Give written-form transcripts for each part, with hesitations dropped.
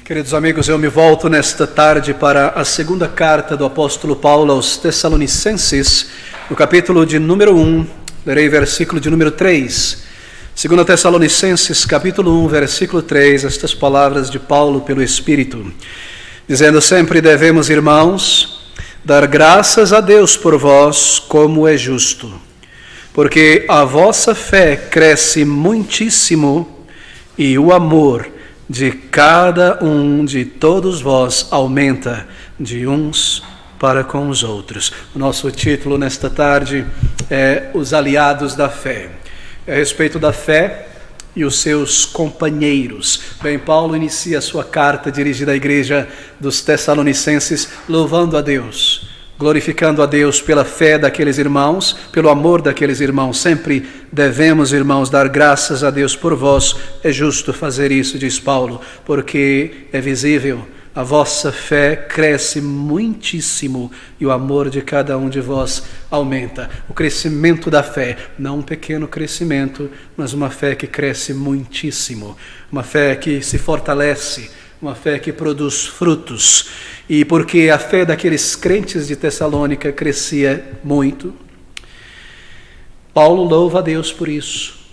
Queridos amigos, eu me volto nesta tarde para a segunda carta do apóstolo Paulo aos Tessalonicenses, no capítulo de número 1, lerei versículo de número 3. 2 Tessalonicenses, capítulo 1, versículo 3, estas palavras de Paulo pelo Espírito, dizendo: sempre devemos, irmãos, dar graças a Deus por vós, como é justo, porque a vossa fé cresce muitíssimo e o amor de cada um de todos vós aumenta de uns para com os outros. O nosso título nesta tarde é Os Aliados da Fé. É a respeito da fé e os seus companheiros. Bem, Paulo inicia a sua carta dirigida à igreja dos Tessalonicenses louvando a Deus, glorificando a Deus pela fé daqueles irmãos, pelo amor daqueles irmãos. Sempre devemos, irmãos, dar graças a Deus por vós. É justo fazer isso, diz Paulo, porque é visível, a vossa fé cresce muitíssimo e o amor de cada um de vós aumenta. O crescimento da fé, não um pequeno crescimento, mas uma fé que cresce muitíssimo, uma fé que se fortalece, uma fé que produz frutos. E porque a fé daqueles crentes de Tessalônica crescia muito, Paulo louva a Deus por isso.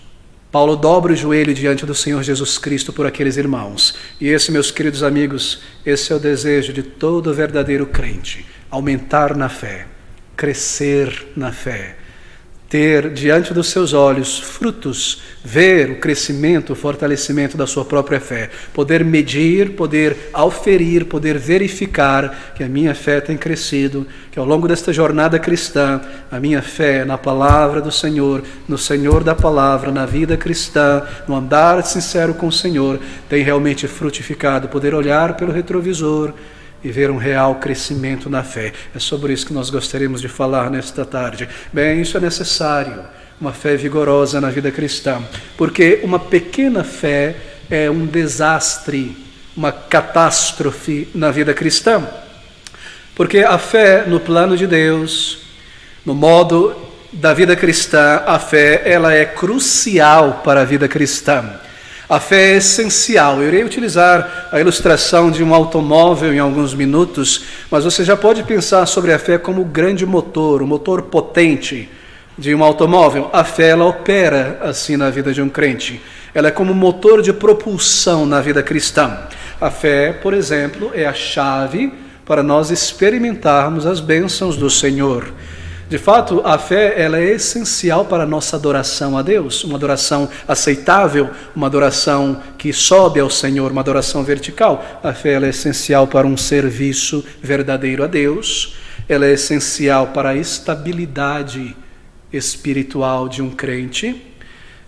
Paulo dobra o joelho diante do Senhor Jesus Cristo por aqueles irmãos. E esse, meus queridos amigos, esse é o desejo de todo verdadeiro crente: aumentar na fé, crescer na fé, ter diante dos seus olhos frutos, ver o crescimento, o fortalecimento da sua própria fé, poder medir, poder auferir, poder verificar que a minha fé tem crescido, que ao longo desta jornada cristã, a minha fé na palavra do Senhor, no Senhor da palavra, na vida cristã, no andar sincero com o Senhor, tem realmente frutificado, poder olhar pelo retrovisor e ver um real crescimento na fé. É sobre isso que nós gostaríamos de falar nesta tarde. Bem, isso é necessário, uma fé vigorosa na vida cristã, porque uma pequena fé é um desastre, uma catástrofe na vida cristã. Porque a fé no plano de Deus, no modo da vida cristã, a fé ela é crucial para a vida cristã. A fé é essencial. Eu irei utilizar a ilustração de um automóvel em alguns minutos, mas você já pode pensar sobre a fé como o grande motor, o motor potente de um automóvel. A fé, ela opera assim na vida de um crente. Ela é como motor de propulsão na vida cristã. A fé, por exemplo, é a chave para nós experimentarmos as bênçãos do Senhor. De fato, a fé ela é essencial para a nossa adoração a Deus, uma adoração aceitável, uma adoração que sobe ao Senhor, uma adoração vertical. A fé ela é essencial para um serviço verdadeiro a Deus, ela é essencial para a estabilidade espiritual de um crente,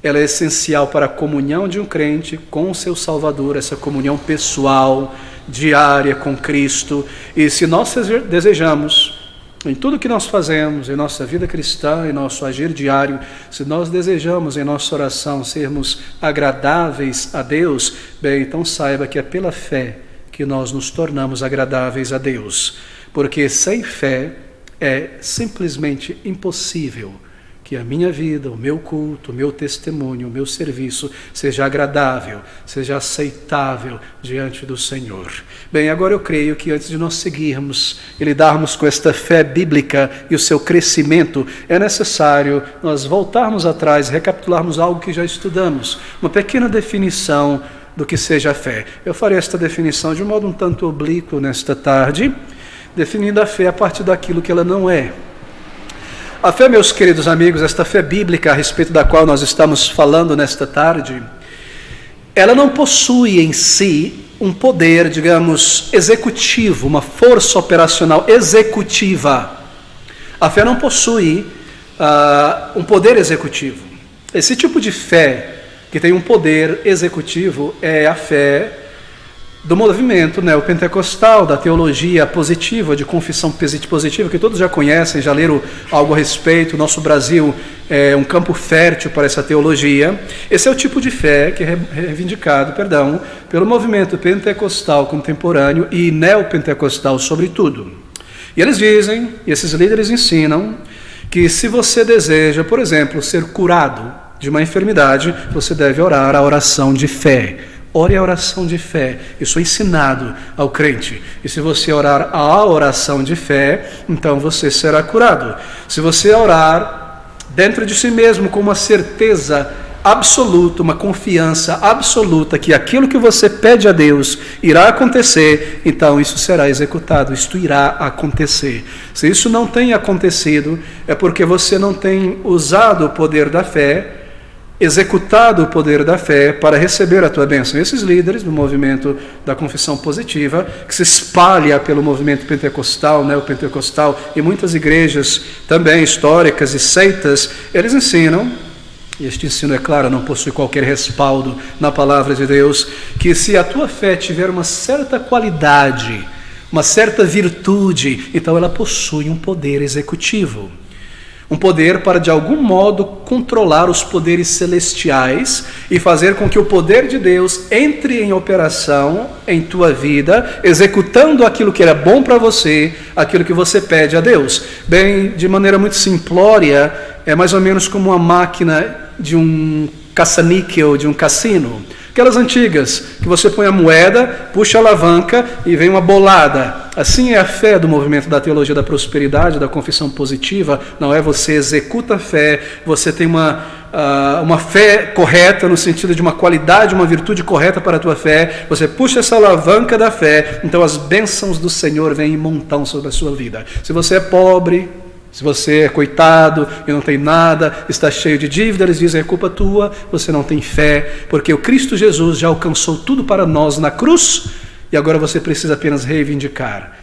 ela é essencial para a comunhão de um crente com o seu Salvador, essa comunhão pessoal, diária com Cristo. E se nós desejamos, em tudo que nós fazemos, em nossa vida cristã, em nosso agir diário, se nós desejamos em nossa oração sermos agradáveis a Deus, bem, então saiba que é pela fé que nós nos tornamos agradáveis a Deus. Porque sem fé é simplesmente impossível que a minha vida, o meu culto, o meu testemunho, o meu serviço seja agradável, seja aceitável diante do Senhor. Bem, agora eu creio que antes de nós seguirmos e lidarmos com esta fé bíblica e o seu crescimento, é necessário nós voltarmos atrás e recapitularmos algo que já estudamos, uma pequena definição do que seja a fé. Eu farei esta definição de um modo um tanto oblíquo nesta tarde, definindo a fé a partir daquilo que ela não é. A fé, meus queridos amigos, esta fé bíblica a respeito da qual nós estamos falando nesta tarde, ela não possui em si um poder, digamos, executivo, uma força operacional executiva. A fé não possui um poder executivo. Esse tipo de fé que tem um poder executivo é a fé do movimento neopentecostal, da teologia positiva, de confissão positiva, que todos já conhecem, já leram algo a respeito. O nosso Brasil é um campo fértil para essa teologia. Esse é o tipo de fé que é reivindicado, pelo movimento pentecostal contemporâneo e neopentecostal sobretudo. E eles dizem, e esses líderes ensinam, que se você deseja, por exemplo, ser curado de uma enfermidade, você deve orar a oração de fé. ore a oração de fé. Isso é ensinado ao crente. E se você orar a oração de fé, então você será curado. Se você orar dentro de si mesmo com uma certeza absoluta, uma confiança absoluta que aquilo que você pede a Deus irá acontecer, então isso será executado, isto irá acontecer. Se isso não tem acontecido, é porque você não tem usado o poder da fé, executado o poder da fé para receber a tua bênção. Esses líderes do movimento da confissão positiva, que se espalha pelo movimento pentecostal, neopentecostal, e muitas igrejas também históricas e seitas, eles ensinam, e este ensino, é claro, não possui qualquer respaldo na palavra de Deus, que se a tua fé tiver uma certa qualidade, uma certa virtude, então ela possui um poder executivo. Um poder para, de algum modo, controlar os poderes celestiais e fazer com que o poder de Deus entre em operação em tua vida, executando aquilo que era bom para você, aquilo que você pede a Deus. Bem, de maneira muito simplória, é mais ou menos como uma máquina de um caça-níquel, de um cassino. Aquelas antigas, que você põe a moeda, puxa a alavanca e vem uma bolada. Assim é a fé do movimento da teologia da prosperidade, da confissão positiva. Não é? Você executa a fé, você tem uma fé correta, no sentido de uma qualidade, uma virtude correta para a tua fé. Você puxa essa alavanca da fé, então as bênçãos do Senhor vêm em montão sobre a sua vida. Se você é pobre, se você é coitado e não tem nada, está cheio de dívida, eles dizem, é culpa tua, você não tem fé, porque o Cristo Jesus já alcançou tudo para nós na cruz, e agora você precisa apenas reivindicar,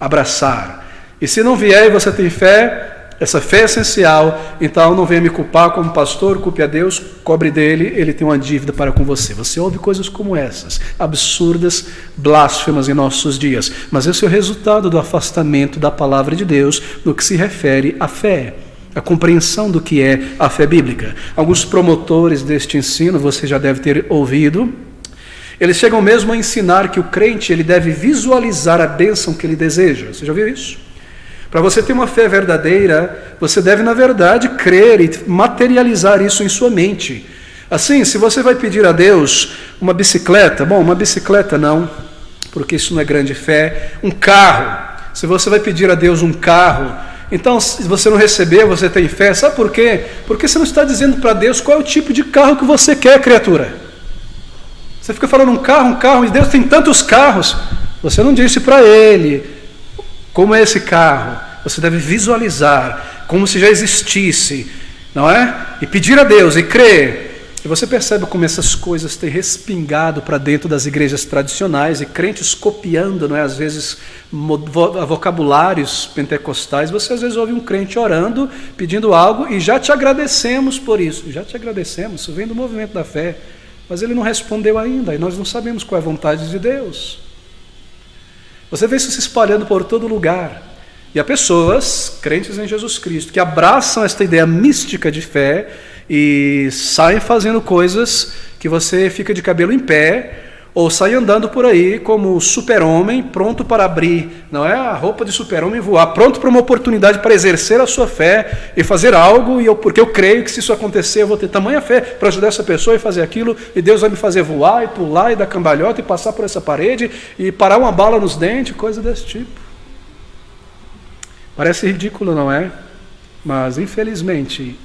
abraçar. E se não vier e você tem fé, essa fé é essencial, então não venha me culpar como pastor, culpe a Deus, cobre dele, ele tem uma dívida para com você. Você ouve coisas como essas, absurdas, blasfemas em nossos dias, mas esse é o resultado do afastamento da palavra de Deus no que se refere à fé, a compreensão do que é a fé bíblica. Alguns promotores deste ensino, você já deve ter ouvido, eles chegam mesmo a ensinar que o crente ele deve visualizar a bênção que ele deseja. Você já viu isso? Para você ter uma fé verdadeira, você deve, na verdade, crer e materializar isso em sua mente. Assim, se você vai pedir a Deus uma bicicleta, bom, uma bicicleta não, porque isso não é grande fé, um carro, se você vai pedir a Deus um carro, então, se você não receber, você tem fé, sabe por quê? Porque você não está dizendo para Deus qual é o tipo de carro que você quer, criatura. Você fica falando um carro, e Deus tem tantos carros, você não disse para Ele como é esse carro. Você deve visualizar como se já existisse, não é? E pedir a Deus e crer. E você percebe como essas coisas têm respingado para dentro das igrejas tradicionais e crentes copiando, não é? Às vezes, vocabulários pentecostais. Você às vezes ouve um crente orando, pedindo algo e já te agradecemos por isso. Já te agradecemos, isso vem do movimento da fé. Mas ele não respondeu ainda e nós não sabemos qual é a vontade de Deus. Você vê isso se espalhando por todo lugar. E há pessoas, crentes em Jesus Cristo, que abraçam esta ideia mística de fé e saem fazendo coisas que você fica de cabelo em pé, ou sai andando por aí como super-homem, pronto para abrir, não é? A roupa de super-homem, voar, pronto para uma oportunidade para exercer a sua fé e fazer algo, porque eu creio que se isso acontecer, eu vou ter tamanha fé para ajudar essa pessoa e fazer aquilo, e Deus vai me fazer voar e pular e dar cambalhota e passar por essa parede e parar uma bala nos dentes, coisa desse tipo. Parece ridículo, não é? Mas, infelizmente,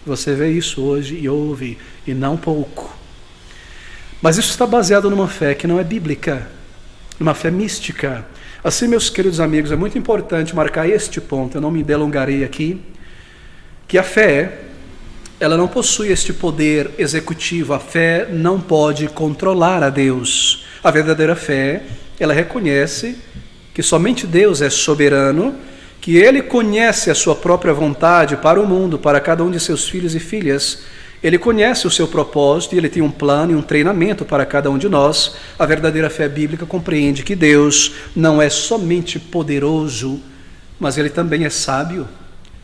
você vê isso hoje e ouve, e não pouco. Mas isso está baseado numa fé que não é bíblica, numa fé mística. Assim, meus queridos amigos, é muito importante marcar este ponto, eu não me delongarei aqui, que a fé, ela não possui este poder executivo, a fé não pode controlar a Deus. A verdadeira fé, ela reconhece que somente Deus é soberano, que Ele conhece a sua própria vontade para o mundo, para cada um de seus filhos e filhas. Ele conhece o seu propósito e Ele tem um plano e um treinamento para cada um de nós. A verdadeira fé bíblica compreende que Deus não é somente poderoso, mas Ele também é sábio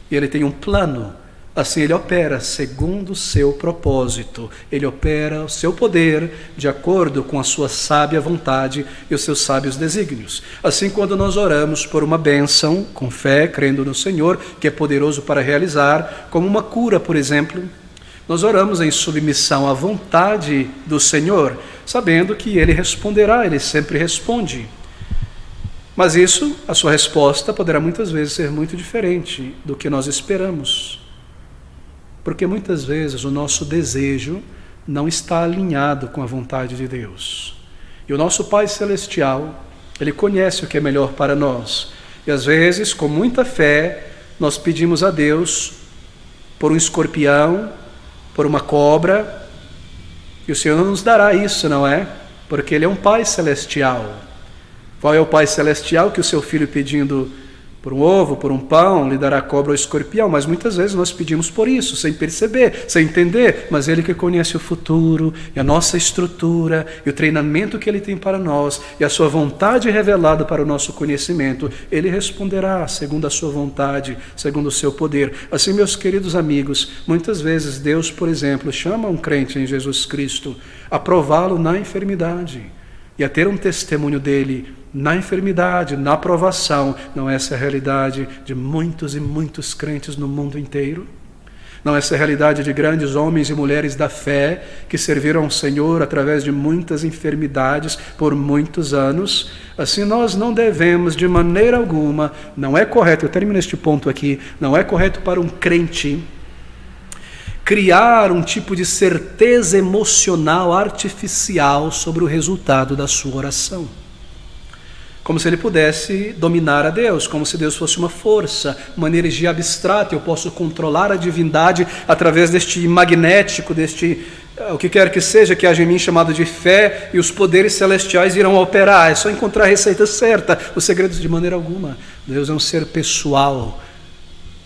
e Ele tem um plano. Assim Ele opera segundo o seu propósito. Ele opera o seu poder de acordo com a sua sábia vontade e os seus sábios desígnios. Assim, quando nós oramos por uma bênção, com fé, crendo no Senhor, que é poderoso para realizar, como uma cura, por exemplo, Nós oramos em submissão à vontade do Senhor, sabendo que Ele responderá, Ele sempre responde. Mas isso, a sua resposta, poderá muitas vezes ser muito diferente do que nós esperamos. Porque muitas vezes o nosso desejo não está alinhado com a vontade de Deus. E o nosso Pai Celestial, Ele conhece o que é melhor para nós. E às vezes, com muita fé, nós pedimos a Deus por um escorpião, por uma cobra, e o Senhor não nos dará isso, não é? Porque Ele é um Pai Celestial. Qual é o Pai Celestial que o seu filho pedindo por um ovo, por um pão, lhe dará cobra ou escorpião? Mas muitas vezes nós pedimos por isso, sem perceber, sem entender. Mas Ele que conhece o futuro, e a nossa estrutura, e o treinamento que Ele tem para nós, e a sua vontade revelada para o nosso conhecimento, Ele responderá segundo a sua vontade, segundo o seu poder. Assim, meus queridos amigos, muitas vezes Deus, por exemplo, chama um crente em Jesus Cristo a prová-lo na enfermidade, e a ter um testemunho dele na enfermidade, na provação. Não essa é a realidade de muitos e muitos crentes no mundo inteiro? Não essa é a realidade de grandes homens e mulheres da fé que serviram ao Senhor através de muitas enfermidades por muitos anos? Assim, nós não devemos de maneira alguma, não é correto, eu termino este ponto aqui, não é correto para um crente criar um tipo de certeza emocional artificial sobre o resultado da sua oração. Como se ele pudesse dominar a Deus, como se Deus fosse uma força, uma energia abstrata. Eu posso controlar a divindade através deste magnético, deste, o que quer que seja que haja em mim chamado de fé, e os poderes celestiais irão operar. É só encontrar a receita certa. Os segredos de maneira alguma. Deus é um ser pessoal,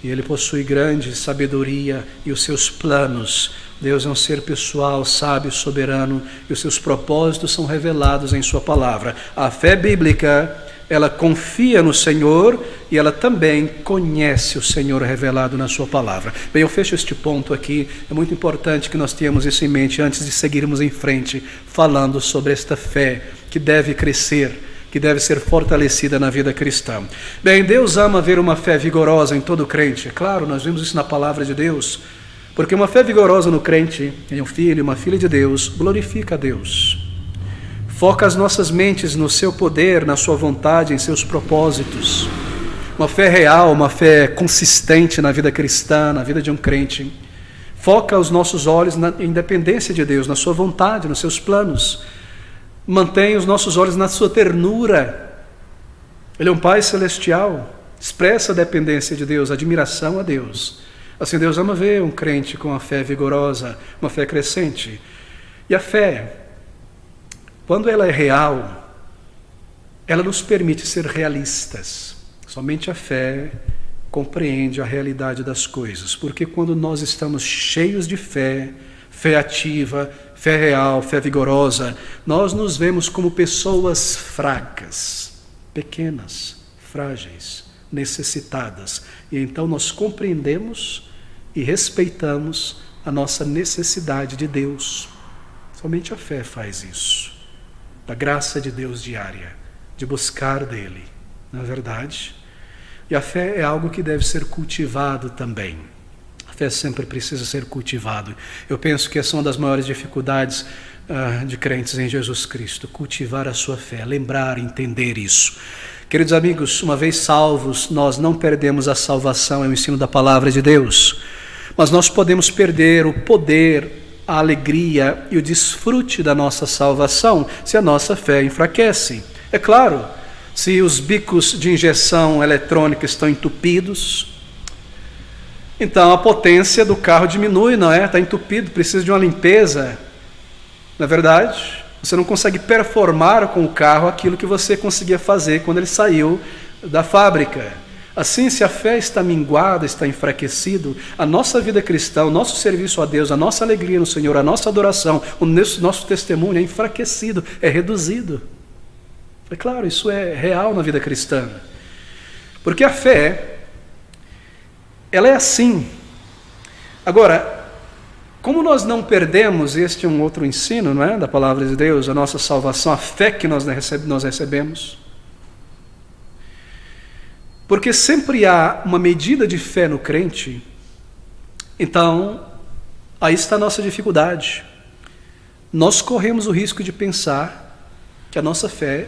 e Ele possui grande sabedoria e os seus planos. Deus é um ser pessoal, sábio, soberano, e os seus propósitos são revelados em sua palavra. A fé bíblica, ela confia no Senhor e ela também conhece o Senhor revelado na sua palavra. Bem, eu fecho este ponto aqui. É muito importante que nós tenhamos isso em mente antes de seguirmos em frente, falando sobre esta fé que deve crescer, que deve ser fortalecida na vida cristã. Bem, Deus ama ver uma fé vigorosa em todo crente. É claro, nós vimos isso na palavra de Deus, porque uma fé vigorosa no crente, em um filho, uma filha de Deus, glorifica a Deus. Foca as nossas mentes no seu poder, na sua vontade, em seus propósitos. Uma fé real, uma fé consistente na vida cristã, na vida de um crente, foca os nossos olhos na independência de Deus, na sua vontade, nos seus planos. Mantém os nossos olhos na sua ternura. Ele é um Pai Celestial, expressa a dependência de Deus, a admiração a Deus. Assim, Deus ama ver um crente com uma fé vigorosa, uma fé crescente. E a fé, quando ela é real, ela nos permite ser realistas. Somente a fé compreende a realidade das coisas, porque quando nós estamos cheios de fé, fé ativa, fé real, fé vigorosa, nós nos vemos como pessoas fracas, pequenas, frágeis, necessitadas. E então nós compreendemos e respeitamos a nossa necessidade de Deus. Somente a fé faz isso. Da graça de Deus diária, de buscar dele, não é verdade? E a fé é algo que deve ser cultivado também. A fé sempre precisa ser cultivado. Eu penso que essa é uma das maiores dificuldades de crentes em Jesus Cristo, cultivar a sua fé, lembrar, entender isso. Queridos amigos, uma vez salvos, nós não perdemos a salvação, é o ensino da palavra de Deus, mas nós podemos perder o poder, a alegria e o desfrute da nossa salvação se a nossa fé enfraquece. É claro, se os bicos de injeção eletrônica estão entupidos, então a potência do carro diminui, não é? Está entupido, precisa de uma limpeza, não é verdade? Você não consegue performar com o carro aquilo que você conseguia fazer quando ele saiu da fábrica. Assim, se a fé está minguada, está enfraquecido, a nossa vida cristã, o nosso serviço a Deus, a nossa alegria no Senhor, a nossa adoração, o nosso testemunho é enfraquecido, é reduzido. É claro, isso é real na vida cristã. Porque a fé, ela é assim. Agora, como nós não perdemos, este é um outro ensino, não é, da palavra de Deus, a nossa salvação, a fé que nós recebemos. Porque sempre há uma medida de fé no crente, então Aí está a nossa dificuldade. Nós corremos o risco de pensar que a nossa fé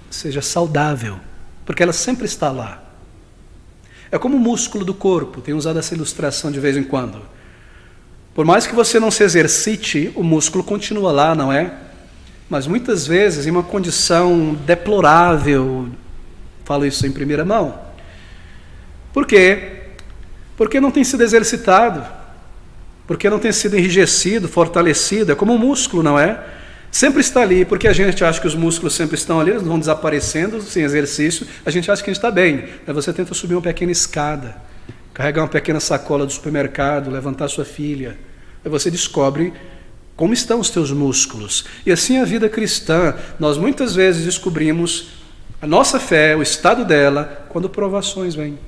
seja saudável, porque ela sempre está lá. É como o músculo do corpo, tenho usado essa ilustração de vez em quando. Por mais que você não se exercite, o músculo continua lá, não é? Mas muitas vezes em uma condição deplorável, falo isso em primeira mão. Por quê? Porque não tem sido exercitado, porque não tem sido enrijecido, fortalecido, é como um músculo, não é? Sempre está ali, porque a gente acha que os músculos sempre estão ali, eles vão desaparecendo sem exercício, a gente acha que a gente está bem. Aí você tenta subir uma pequena escada, carregar uma pequena sacola do supermercado, levantar sua filha, aí você descobre como estão os teus músculos. E assim a vida cristã, nós muitas vezes descobrimos a nossa fé, o estado dela, quando provações vêm.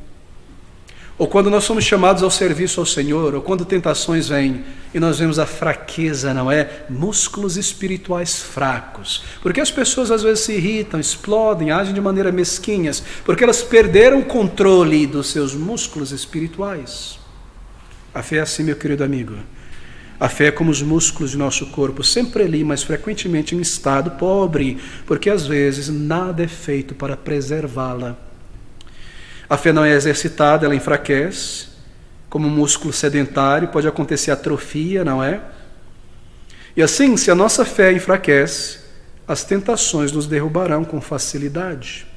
Ou quando nós somos chamados ao serviço ao Senhor, ou quando tentações vêm e nós vemos a fraqueza, não é? Músculos espirituais fracos. Porque as pessoas às vezes se irritam, explodem, agem de maneira mesquinhas, porque elas perderam o controle dos seus músculos espirituais. A fé é assim, meu querido amigo. A fé é como os músculos de nosso corpo, sempre ali, mas frequentemente em estado pobre, porque às vezes nada é feito para preservá-la. A fé não é exercitada, ela enfraquece, como um músculo sedentário, pode acontecer atrofia, não é? E assim, se a nossa fé enfraquece, as tentações nos derrubarão com facilidade.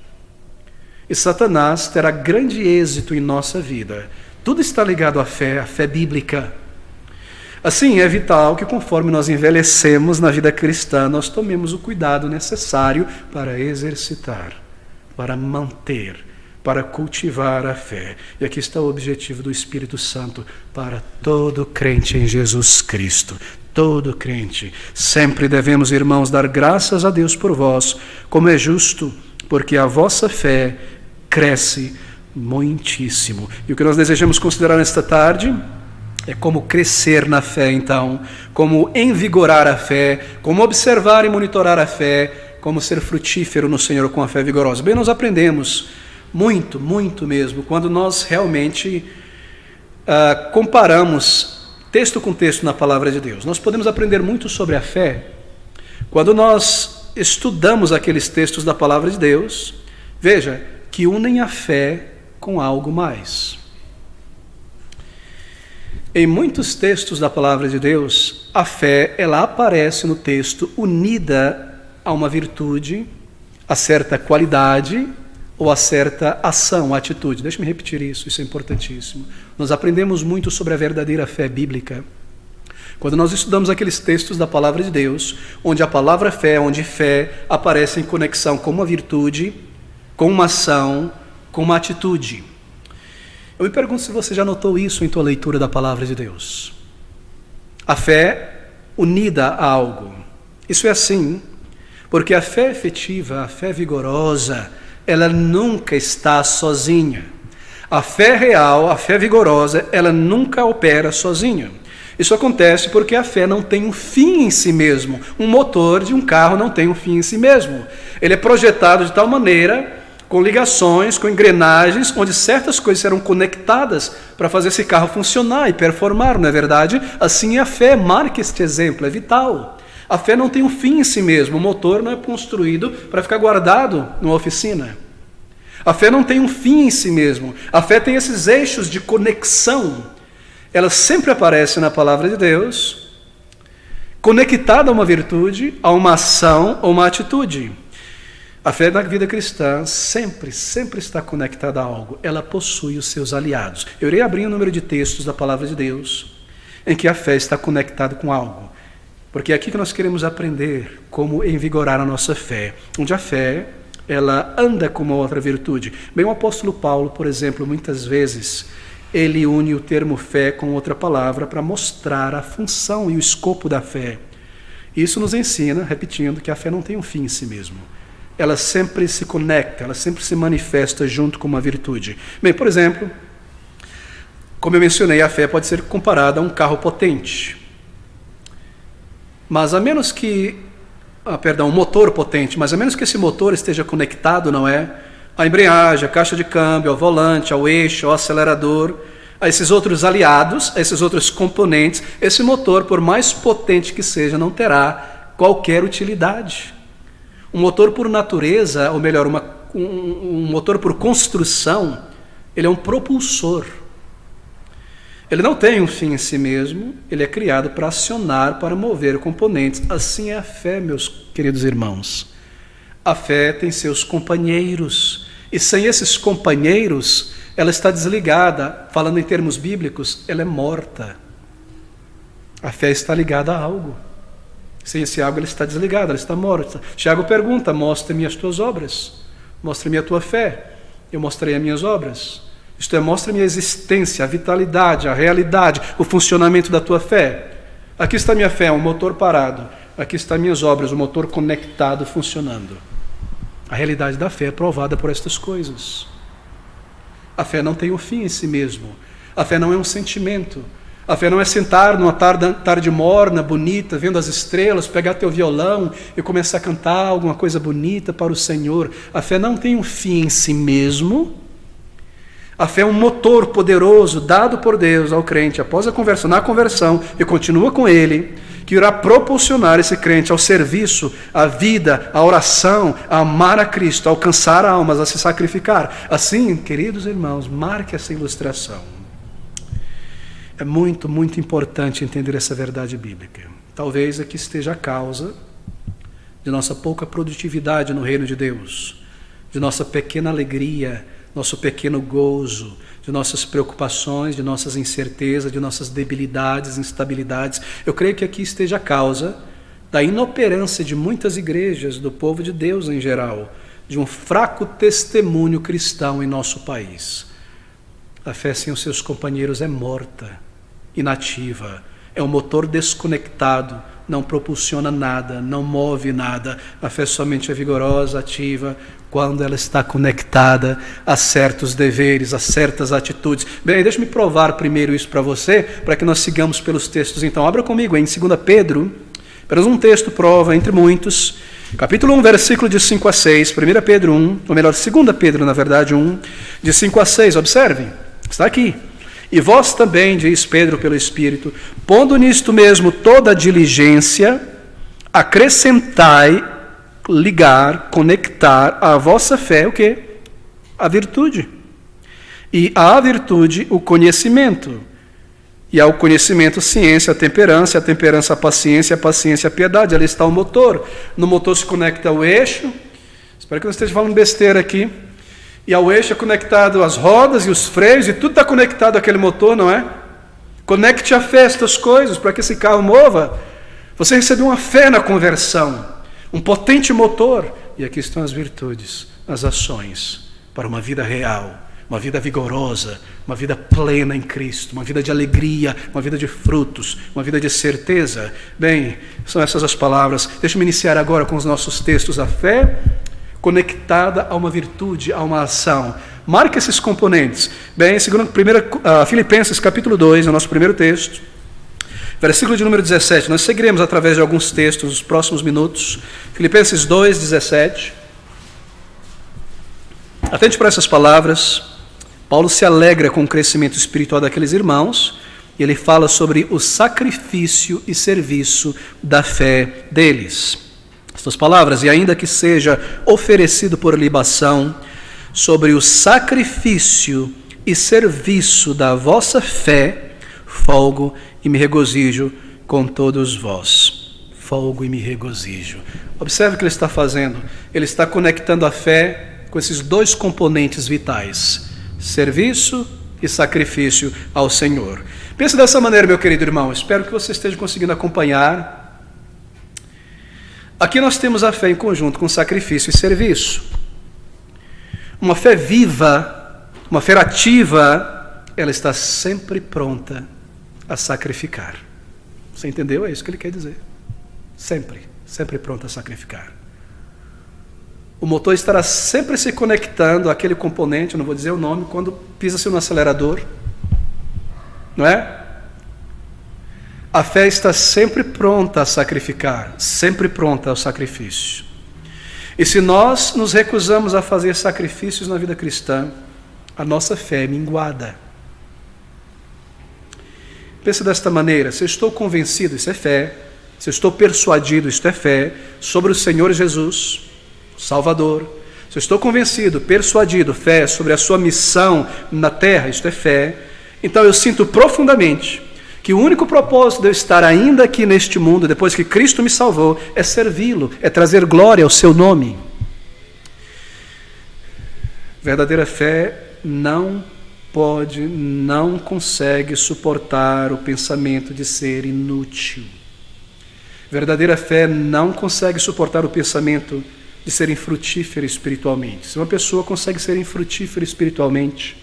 E Satanás terá grande êxito em nossa vida. Tudo está ligado à fé bíblica. Assim, é vital que conforme nós envelhecemos na vida cristã, nós tomemos o cuidado necessário para exercitar, para manter, para cultivar a fé. E aqui está o objetivo do Espírito Santo para todo crente em Jesus Cristo. Todo crente. Sempre devemos, irmãos, dar graças a Deus por vós, como é justo, porque a vossa fé cresce muitíssimo. E o que nós desejamos considerar nesta tarde é como crescer na fé, então, como envigorar a fé, como observar e monitorar a fé, como ser frutífero no Senhor com a fé vigorosa. Bem, nós aprendemos muito, muito mesmo, quando nós realmente comparamos texto com texto na palavra de Deus. Nós podemos aprender muito sobre a fé quando nós estudamos aqueles textos da palavra de Deus, veja, que unem a fé com algo mais. Em muitos textos da palavra de Deus, a fé, ela aparece no texto unida a uma virtude, a certa qualidade, ou a certa ação, atitude. Deixe-me repetir isso é importantíssimo. Nós aprendemos muito sobre a verdadeira fé bíblica quando nós estudamos aqueles textos da palavra de Deus, onde a palavra fé, onde fé aparece em conexão com uma virtude, com uma ação, com uma atitude. Eu me pergunto se você já notou isso em tua leitura da palavra de Deus. A fé unida a algo. Isso é assim, porque a fé efetiva, a fé vigorosa, ela nunca está sozinha. A fé real, a fé vigorosa, ela nunca opera sozinha. Isso acontece porque a fé não tem um fim em si mesmo. Um motor de um carro não tem um fim em si mesmo. Ele é projetado de tal maneira, com ligações, com engrenagens, onde certas coisas serão conectadas para fazer esse carro funcionar e performar, não é verdade? Assim a fé marca este exemplo, é vital. A fé não tem um fim em si mesmo, o motor não é construído para ficar guardado numa oficina. A fé não tem um fim em si mesmo, a fé tem esses eixos de conexão. Ela sempre aparece na palavra de Deus, conectada a uma virtude, a uma ação ou uma atitude. A fé na vida cristã sempre está conectada a algo, ela possui os seus aliados. Eu irei abrir um número de textos da palavra de Deus, em que a fé está conectada com algo. Porque é aqui que nós queremos aprender como envigorar a nossa fé, onde a fé, ela anda com uma outra virtude. Bem, o apóstolo Paulo, por exemplo, muitas vezes, ele une o termo fé com outra palavra para mostrar a função e o escopo da fé. Isso nos ensina, repetindo, que a fé não tem um fim em si mesmo. Ela sempre se conecta, ela sempre se manifesta junto com uma virtude. Bem, por exemplo, como eu mencionei, a fé pode ser comparada a um carro potente. Mas a menos que, um motor potente, mas a menos que esse motor esteja conectado, não é? A embreagem, a caixa de câmbio, ao volante, ao eixo, ao acelerador, a esses outros aliados, a esses outros componentes, esse motor, por mais potente que seja, não terá qualquer utilidade. Um motor por natureza, ou melhor, um motor por construção, ele é um propulsor. Ele não tem um fim em si mesmo, ele é criado para acionar, para mover componentes. Assim é a fé, meus queridos irmãos. A fé tem seus companheiros, e sem esses companheiros, ela está desligada. Falando em termos bíblicos, ela é morta. A fé está ligada a algo. Sem esse algo, ela está desligada, ela está morta. Tiago pergunta: mostre-me as tuas obras, mostre-me a tua fé. Eu mostrei as minhas obras. Isto é, mostra-me a existência, a vitalidade, a realidade, o funcionamento da tua fé. Aqui está minha fé, um motor parado. Aqui estão minhas obras, um motor conectado, funcionando. A realidade da fé é provada por estas coisas. A fé não tem um fim em si mesmo. A fé não é um sentimento. A fé não é sentar numa tarde morna, bonita, vendo as estrelas, pegar teu violão e começar a cantar alguma coisa bonita para o Senhor. A fé não tem um fim em si mesmo. A fé é um motor poderoso dado por Deus ao crente após a conversão, na conversão, e continua com ele, que irá propulsionar esse crente ao serviço, à vida, à oração, a amar a Cristo, a alcançar almas, a se sacrificar. Assim, queridos irmãos, marque essa ilustração. É muito, muito importante entender essa verdade bíblica. Talvez aqui esteja a causa de nossa pouca produtividade no reino de Deus, de nossa pequena alegria, nosso pequeno gozo, de nossas preocupações, de nossas incertezas, de nossas debilidades, instabilidades. Eu creio que aqui esteja a causa da inoperância de muitas igrejas, do povo de Deus em geral, de um fraco testemunho cristão em nosso país. A fé sem os seus companheiros é morta, inativa, é um motor desconectado, não propulsiona nada, não move nada. A fé somente é vigorosa, ativa, quando ela está conectada a certos deveres, a certas atitudes. Bem, deixa-me provar primeiro isso para você, para que nós sigamos pelos textos. Então, abra comigo em 2 Pedro, apenas um texto prova entre muitos, capítulo 1, versículo de 5 a 6, 1 Pedro 1, ou melhor, 2 Pedro, na verdade, 1, de 5 a 6, observem, está aqui. E vós também, diz Pedro pelo Espírito, pondo nisto mesmo toda a diligência, acrescentai, ligar, conectar à vossa fé o quê? A virtude. E à virtude o conhecimento. E ao conhecimento ciência, a temperança a paciência, a piedade. Ali está o motor. No motor se conecta o eixo. Espero que não esteja falando besteira aqui. E ao eixo é conectado as rodas e os freios, e tudo está conectado àquele motor, não é? Conecte a fé a estas coisas, para que esse carro mova. Você recebeu uma fé na conversão, um potente motor. E aqui estão as virtudes, as ações, para uma vida real, uma vida vigorosa, uma vida plena em Cristo, uma vida de alegria, uma vida de frutos, uma vida de certeza. Bem, são essas as palavras. Deixa-me iniciar agora com os nossos textos. A fé conectada a uma virtude, a uma ação. Marque esses componentes. Bem, Filipenses capítulo 2, é o nosso primeiro texto, versículo de número 17. Nós seguiremos através de alguns textos nos próximos minutos. Filipenses 2, 17. Atente para essas palavras. Paulo se alegra com o crescimento espiritual daqueles irmãos, e ele fala sobre o sacrifício e serviço da fé deles. Estas palavras: e ainda que seja oferecido por libação, sobre o sacrifício e serviço da vossa fé, folgo e me regozijo com todos vós. Folgo e me regozijo. Observe o que ele está fazendo. Ele está conectando a fé com esses dois componentes vitais: serviço e sacrifício ao Senhor. Pense dessa maneira, meu querido irmão. Espero que você esteja conseguindo acompanhar. Aqui nós temos a fé em conjunto com sacrifício e serviço. Uma fé viva, uma fé ativa, ela está sempre pronta a sacrificar. Você entendeu? É isso que ele quer dizer. Sempre pronta a sacrificar. O motor estará sempre se conectando àquele componente, eu não vou dizer o nome, quando pisa-se no acelerador. Não é? A fé está sempre pronta a sacrificar, sempre pronta ao sacrifício. E se nós nos recusamos a fazer sacrifícios na vida cristã, a nossa fé é minguada. Pense desta maneira: se eu estou convencido, isso é fé. Se eu estou persuadido, isto é fé, sobre o Senhor Jesus, Salvador. Se eu estou convencido, persuadido, fé, sobre a sua missão na terra, isto é fé. Então eu sinto profundamente que o único propósito de eu estar ainda aqui neste mundo, depois que Cristo me salvou, é servi-lo, é trazer glória ao seu nome. Verdadeira fé não pode, não consegue suportar o pensamento de ser inútil. Verdadeira fé não consegue suportar o pensamento de ser infrutífero espiritualmente. Se uma pessoa consegue ser infrutífera espiritualmente,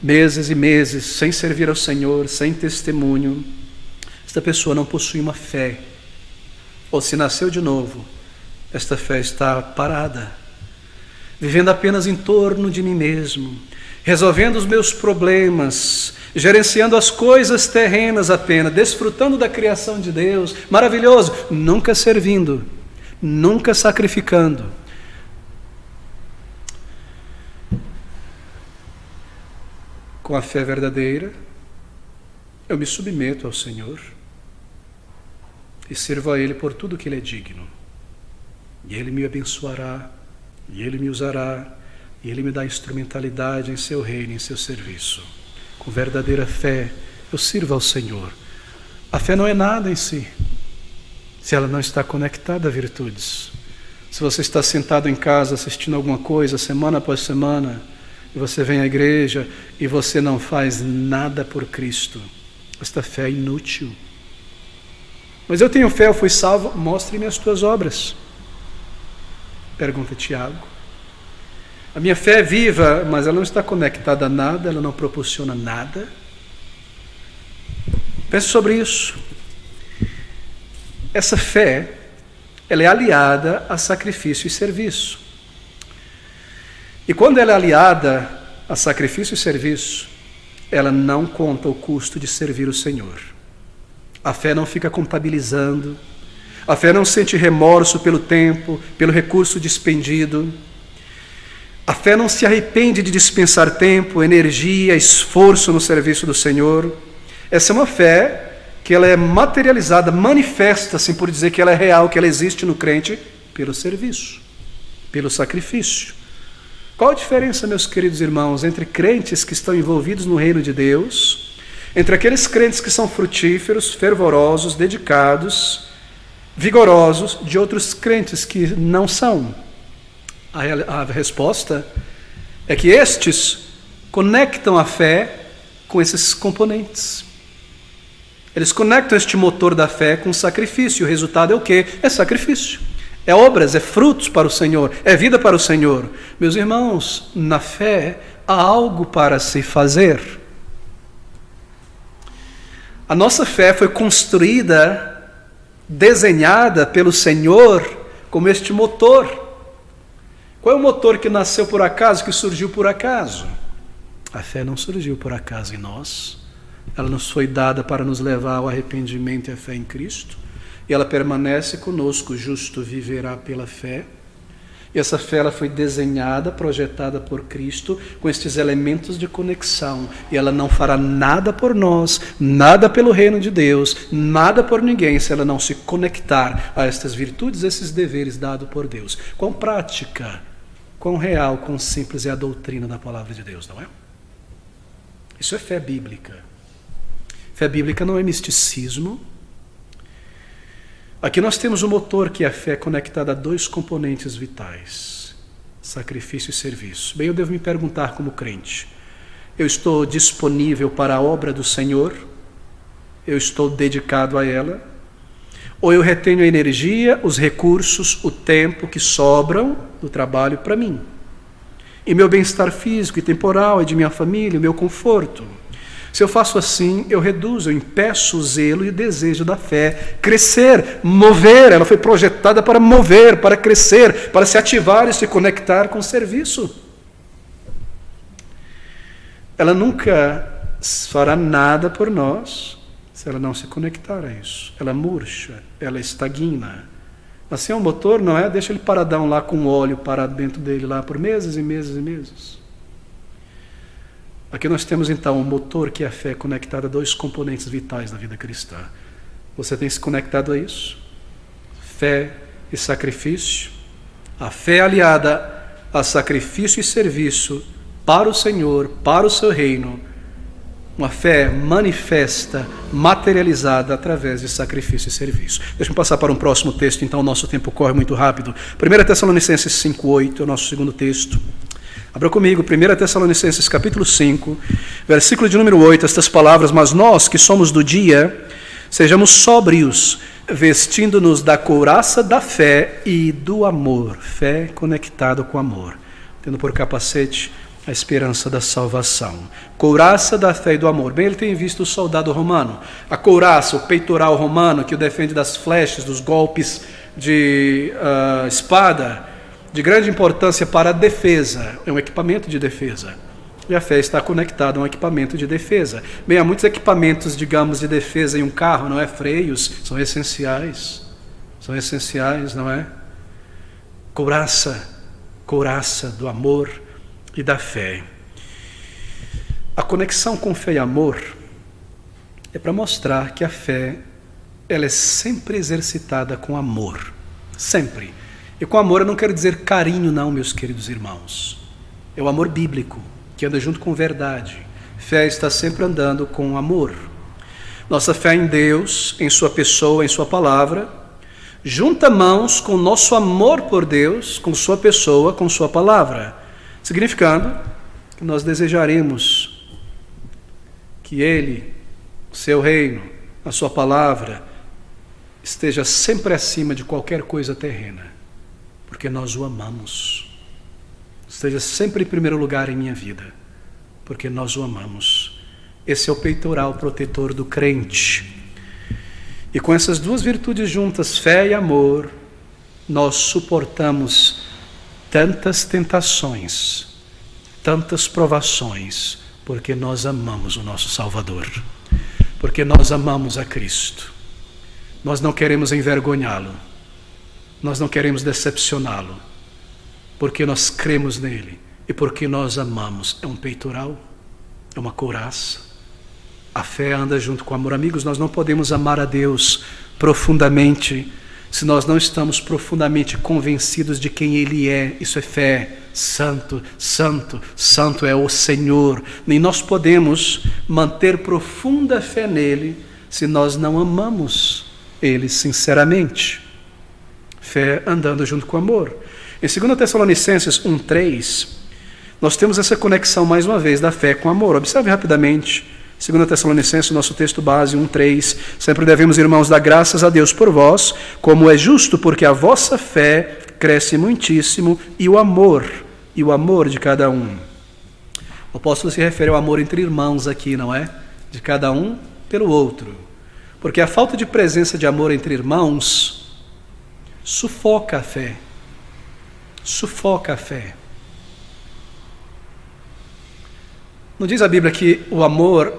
meses e meses sem servir ao Senhor, sem testemunho, esta pessoa não possui uma fé. Ou se nasceu de novo, esta fé está parada, vivendo apenas em torno de mim mesmo, resolvendo os meus problemas, gerenciando as coisas terrenas apenas, desfrutando da criação de Deus, maravilhoso, nunca servindo, nunca sacrificando. Com a fé verdadeira, eu me submeto ao Senhor e sirvo a Ele por tudo que Ele é digno. E Ele me abençoará, e Ele me usará, e Ele me dá instrumentalidade em seu reino, em seu serviço. Com verdadeira fé, eu sirvo ao Senhor. A fé não é nada em si, se ela não está conectada a virtudes. Se você está sentado em casa assistindo alguma coisa, semana após semana, e você vem à igreja e você não faz nada por Cristo, esta fé é inútil. Mas eu tenho fé, eu fui salvo, mostre-me as tuas obras. Pergunta Tiago. A minha fé é viva, mas ela não está conectada a nada, ela não proporciona nada. Pense sobre isso. Essa fé, ela é aliada a sacrifício e serviço. E quando ela é aliada a sacrifício e serviço, ela não conta o custo de servir o Senhor. A fé não fica contabilizando, a fé não sente remorso pelo tempo, pelo recurso despendido. A fé não se arrepende de dispensar tempo, energia, esforço no serviço do Senhor. Essa é uma fé que ela é materializada, manifesta-se por dizer que ela é real, que ela existe no crente, pelo serviço, pelo sacrifício. Qual a diferença, meus queridos irmãos, entre crentes que estão envolvidos no reino de Deus, entre aqueles crentes que são frutíferos, fervorosos, dedicados, vigorosos, de outros crentes que não são? A resposta é que estes conectam a fé com esses componentes. Eles conectam este motor da fé com o sacrifício. O resultado é o quê? É sacrifício. É obras, é frutos para o Senhor, é vida para o Senhor. Meus irmãos, na fé há algo para se fazer. A nossa fé foi construída, desenhada pelo Senhor como este motor. Qual é o motor que nasceu por acaso, que surgiu por acaso? A fé não surgiu por acaso em nós. Ela nos foi dada para nos levar ao arrependimento e à fé em Cristo. E ela permanece conosco, o justo viverá pela fé. E essa fé ela foi desenhada, projetada por Cristo, com estes elementos de conexão. E ela não fará nada por nós, nada pelo reino de Deus, nada por ninguém, se ela não se conectar a estas virtudes, esses deveres dados por Deus. Quão prática, quão real, quão simples é a doutrina da palavra de Deus, não é? Isso é fé bíblica. Fé bíblica não é misticismo. Aqui nós temos o motor, que é a fé conectada a dois componentes vitais: sacrifício e serviço. Bem, eu devo me perguntar como crente: eu estou disponível para a obra do Senhor? Eu estou dedicado a ela? Ou eu retenho a energia, os recursos, o tempo que sobram do trabalho para mim? E meu bem-estar físico e temporal, e de minha família, o meu conforto? Se eu faço assim, eu reduzo, eu impeço o zelo e o desejo da fé. Crescer, mover, ela foi projetada para mover, para crescer, para se ativar e se conectar com o serviço. Ela nunca fará nada por nós se ela não se conectar a isso. Ela murcha, ela estagna. Assim é um motor, não é? Deixa ele paradão lá com óleo parado dentro dele lá por meses e meses e meses. Aqui nós temos então o motor que é a fé conectada a dois componentes vitais da vida cristã. Você tem se conectado a isso? Fé e sacrifício. A fé aliada a sacrifício e serviço para o Senhor, para o seu reino. Uma fé manifesta, materializada através de sacrifício e serviço. Deixa eu passar para um próximo texto, então o nosso tempo corre muito rápido. 1 Tessalonicenses 5,8 é o nosso segundo texto. Abra comigo, 1 Tessalonicenses capítulo 5, versículo de número 8, estas palavras: mas nós que somos do dia, sejamos sóbrios, vestindo-nos da couraça da fé e do amor. Fé conectada com amor, tendo por capacete a esperança da salvação. Couraça da fé e do amor. Bem, ele tem visto o soldado romano. A couraça, o peitoral romano, que o defende das flechas, dos golpes de espada, de grande importância para a defesa. É um equipamento de defesa. E a fé está conectada a um equipamento de defesa. Bem, há muitos equipamentos, digamos, de defesa em um carro, não é? Freios, são essenciais. São essenciais, não é? Couraça do amor e da fé. A conexão com fé e amor é para mostrar que a fé, ela é sempre exercitada com amor. Sempre. E com amor eu não quero dizer carinho não, meus queridos irmãos. É o amor bíblico, que anda junto com verdade. Fé está sempre andando com amor. Nossa fé em Deus, em sua pessoa, em sua palavra, junta mãos com nosso amor por Deus, com sua pessoa, com sua palavra. Significando que nós desejaremos que Ele, o seu reino, a sua palavra, esteja sempre acima de qualquer coisa terrena. Porque nós o amamos. Esteja sempre em primeiro lugar em minha vida, porque nós o amamos. Esse é o peitoral protetor do crente. E com essas duas virtudes juntas, fé e amor, nós suportamos tantas tentações, tantas provações, porque nós amamos o nosso Salvador, porque nós amamos a Cristo. Nós não queremos envergonhá-lo. Nós não queremos decepcioná-lo, porque nós cremos nele e porque nós amamos. É um peitoral, é uma couraça. A fé anda junto com o amor. Amigos, nós não podemos amar a Deus profundamente se nós não estamos profundamente convencidos de quem Ele é. Isso é fé. Santo, santo, santo é o Senhor. Nem nós podemos manter profunda fé nele se nós não amamos Ele sinceramente. Fé andando junto com amor. Em 2 Tessalonicenses 1,3, nós temos essa conexão mais uma vez da fé com amor. Observe rapidamente, 2 Tessalonicenses, nosso texto base 1,3. Sempre devemos, irmãos, dar graças a Deus por vós, como é justo, porque a vossa fé cresce muitíssimo e o amor de cada um. O apóstolo se refere ao amor entre irmãos aqui, não é? De cada um pelo outro. Porque a falta de presença de amor entre irmãos sufoca a fé. Sufoca a fé. Não diz a Bíblia que o amor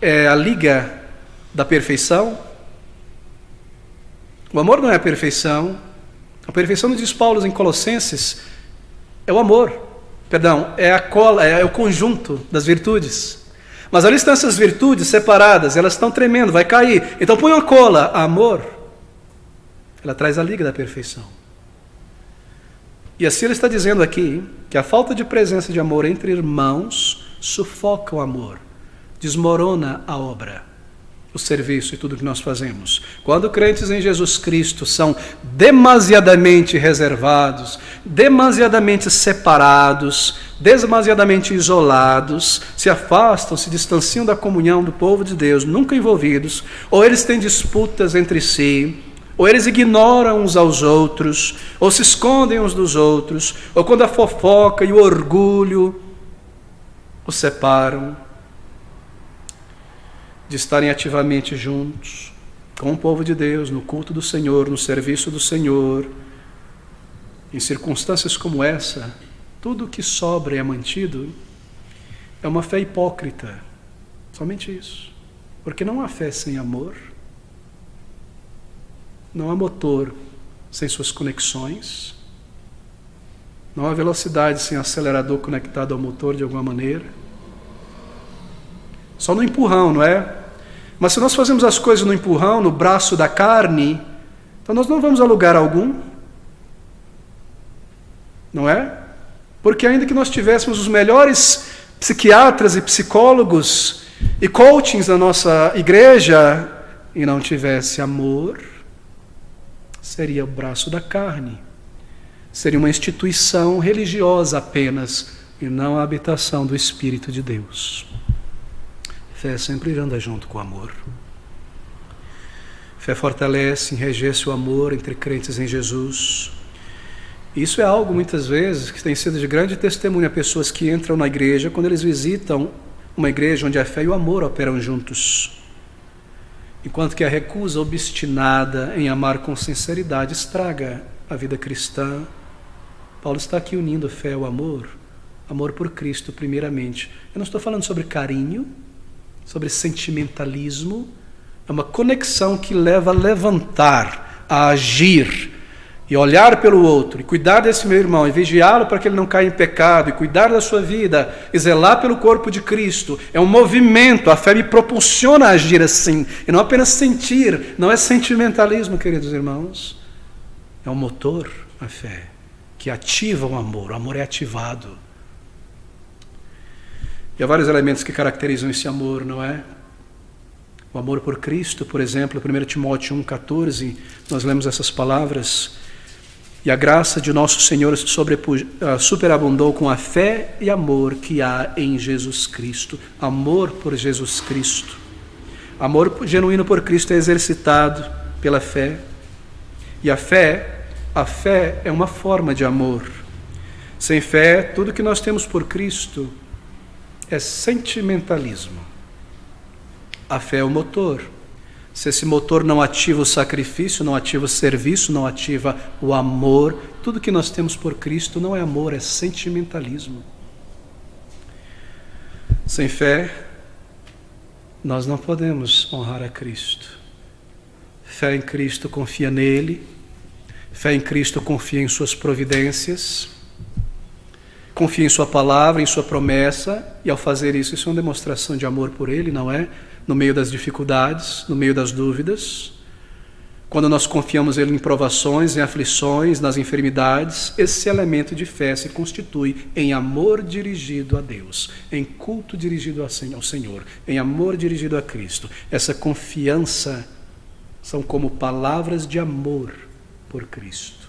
é a liga da perfeição? O amor não é a perfeição. A perfeição, diz Paulo em Colossenses, é o amor. Perdão, é a cola, é o conjunto das virtudes. Mas ali estão essas virtudes separadas, elas estão tremendo, vai cair. Então põe uma cola, amor. Ela traz a liga da perfeição. E assim ele está dizendo aqui que a falta de presença de amor entre irmãos sufoca o amor, desmorona a obra, o serviço e tudo que nós fazemos. Quando crentes em Jesus Cristo são demasiadamente reservados, demasiadamente separados, demasiadamente isolados, se afastam, se distanciam da comunhão do povo de Deus, nunca envolvidos, ou eles têm disputas entre si, ou eles ignoram uns aos outros, ou se escondem uns dos outros, ou quando a fofoca e o orgulho os separam de estarem ativamente juntos com o povo de Deus, no culto do Senhor, no serviço do Senhor. Em circunstâncias como essa, tudo que sobra e é mantido é uma fé hipócrita, somente isso, porque não há fé sem amor. Não há motor sem suas conexões. Não há velocidade sem acelerador conectado ao motor de alguma maneira. só no empurrão, não é? Mas se nós fazemos as coisas no empurrão, no braço da carne, então nós não vamos a lugar algum, não é? Porque ainda que nós tivéssemos os melhores psiquiatras e psicólogos e coachings na nossa igreja e não tivesse amor, seria o braço da carne. Seria uma instituição religiosa apenas e não a habitação do Espírito de Deus. Fé sempre anda junto com o amor. Fé fortalece, enrijece o amor entre crentes em Jesus. Isso é algo, muitas vezes, que tem sido de grande testemunho a pessoas que entram na igreja quando eles visitam uma igreja onde a fé e o amor operam juntos. Enquanto que a recusa obstinada em amar com sinceridade estraga a vida cristã. Paulo está aqui unindo fé ao amor, amor por Cristo primeiramente. Eu não estou falando sobre carinho, sobre sentimentalismo, é uma conexão que leva a levantar, a agir, e olhar pelo outro, e cuidar desse meu irmão, e vigiá-lo para que ele não caia em pecado, e cuidar da sua vida, e zelar pelo corpo de Cristo. É um movimento, a fé me propulsiona a agir assim, e não apenas sentir, não é sentimentalismo, queridos irmãos, é um motor, a fé, que ativa o amor é ativado. E há vários elementos que caracterizam esse amor, não é? O amor por Cristo, por exemplo, 1 Timóteo 1,14, nós lemos essas palavras: e a graça de nosso Senhor superabundou com a fé e amor que há em Jesus Cristo. Amor por Jesus Cristo. Amor genuíno por Cristo é exercitado pela fé. E a fé é uma forma de amor. Sem fé, tudo que nós temos por Cristo é sentimentalismo. A fé é o motor. Se esse motor não ativa o sacrifício, não ativa o serviço, não ativa o amor, tudo que nós temos por Cristo não é amor, é sentimentalismo. Sem fé, nós não podemos honrar a Cristo. Fé em Cristo confia nele, fé em Cristo confia em suas providências, confia em sua palavra, em sua promessa, e ao fazer isso, isso é uma demonstração de amor por ele, não é? No meio das dificuldades, no meio das dúvidas, quando nós confiamos nele em provações, em aflições, nas enfermidades, esse elemento de fé se constitui em amor dirigido a Deus, em culto dirigido ao Senhor, em amor dirigido a Cristo. Essa confiança são como palavras de amor por Cristo.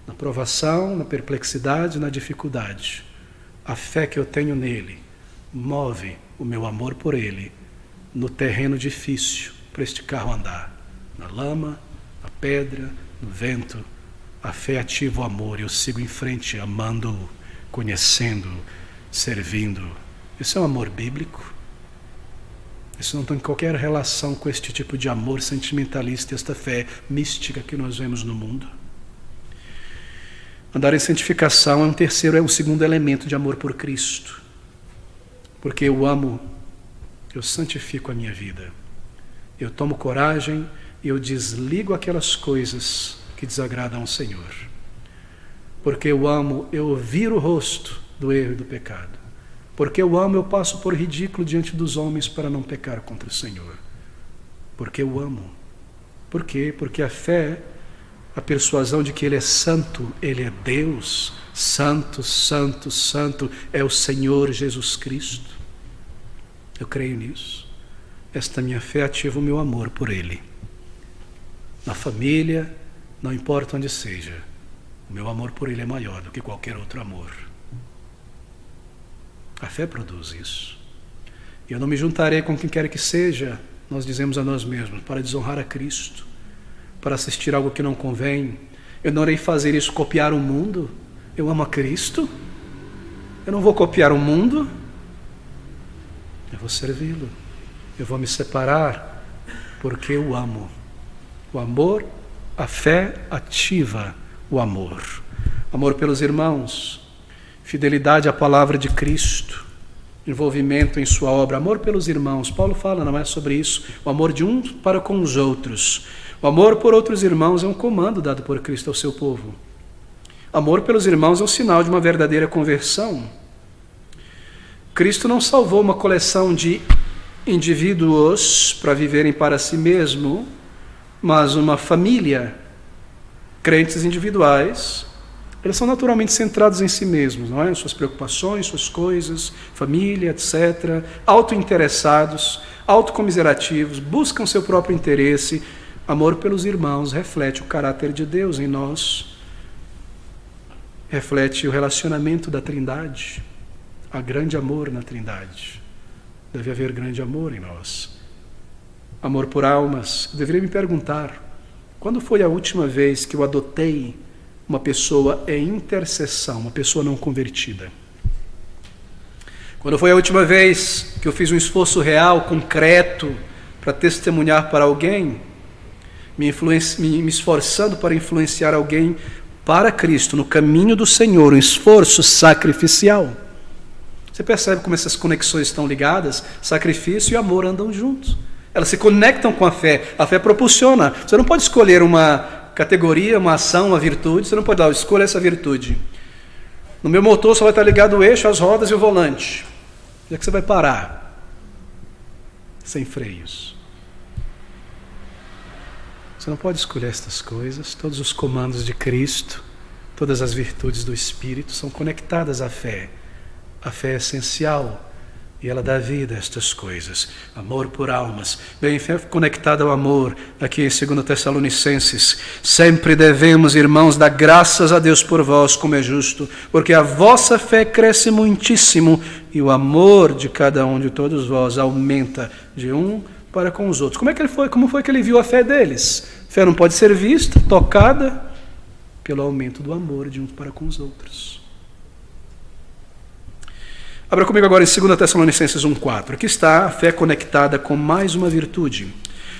Na provação, na perplexidade, na dificuldade, a fé que eu tenho nele move o meu amor por ele no terreno difícil para este carro andar, na lama, na pedra, no vento. A fé ativa o amor e eu sigo em frente, amando-o, conhecendo-o, servindo. Isso é um amor bíblico. Isso não tem qualquer relação com este tipo de amor sentimentalista, esta fé mística que nós vemos no mundo. Andar em santificação é um segundo elemento de amor por Cristo. Porque eu amo, eu santifico a minha vida. Eu tomo coragem e eu desligo aquelas coisas que desagradam ao Senhor. Porque eu amo, eu viro o rosto do erro e do pecado. Porque eu amo, eu passo por ridículo diante dos homens para não pecar contra o Senhor. Porque eu amo. Por quê? Porque a fé, a persuasão de que Ele é santo, Ele é Deus, santo, santo, santo, é o Senhor Jesus Cristo. Eu creio nisso. Esta minha fé ativa o meu amor por Ele. Na família, não importa onde seja, o meu amor por Ele é maior do que qualquer outro amor. A fé produz isso. Eu não me juntarei com quem quer que seja, nós dizemos a nós mesmos, para desonrar a Cristo, para assistir algo que não convém. Eu não irei fazer isso, copiar o mundo. Eu amo a Cristo. Eu não vou copiar o mundo. Eu vou servi-lo. Eu vou me separar porque eu amo. O amor, a fé ativa o amor. Amor pelos irmãos, fidelidade à palavra de Cristo, envolvimento em sua obra, amor pelos irmãos. Paulo fala, não é, sobre isso, o amor de uns para com os outros. O amor por outros irmãos é um comando dado por Cristo ao seu povo. Amor pelos irmãos é um sinal de uma verdadeira conversão. Cristo não salvou uma coleção de indivíduos para viverem para si mesmo, mas uma família, crentes individuais, eles são naturalmente centrados em si mesmos, não é? Suas preocupações, suas coisas, família, etc. Autointeressados, autocomiserativos, buscam seu próprio interesse. Amor pelos irmãos reflete o caráter de Deus em nós, reflete o relacionamento da Trindade. Há grande amor na Trindade. Deve haver grande amor em nós. Amor por almas. Eu deveria me perguntar, quando foi a última vez que eu adotei uma pessoa em intercessão, uma pessoa não convertida? Quando foi a última vez que eu fiz um esforço real, concreto, para testemunhar para alguém, me esforçando para influenciar alguém para Cristo, no caminho do Senhor, um esforço sacrificial? Você percebe como essas conexões estão ligadas? Sacrifício e amor andam juntos. Elas se conectam com a fé. A fé propulsiona. Você não pode escolher uma categoria, uma ação, uma virtude. Você não pode dar, escolha essa virtude. No meu motor só vai estar ligado o eixo, as rodas e o volante. Onde é que você vai parar? Sem freios. Você não pode escolher estas coisas. Todos os comandos de Cristo, todas as virtudes do Espírito são conectadas à fé. A fé é essencial e ela dá vida a estas coisas. Amor por almas. Bem, fé conectada ao amor, aqui em 2 Tessalonicenses. Sempre devemos, irmãos, dar graças a Deus por vós, como é justo, porque a vossa fé cresce muitíssimo e o amor de cada um de todos vós aumenta de um para com os outros. Como foi que ele viu a fé deles? Fé não pode ser vista, tocada, pelo aumento do amor de uns para com os outros. Abra comigo agora em 2 Tessalonicenses 1,4. Aqui está a fé conectada com mais uma virtude.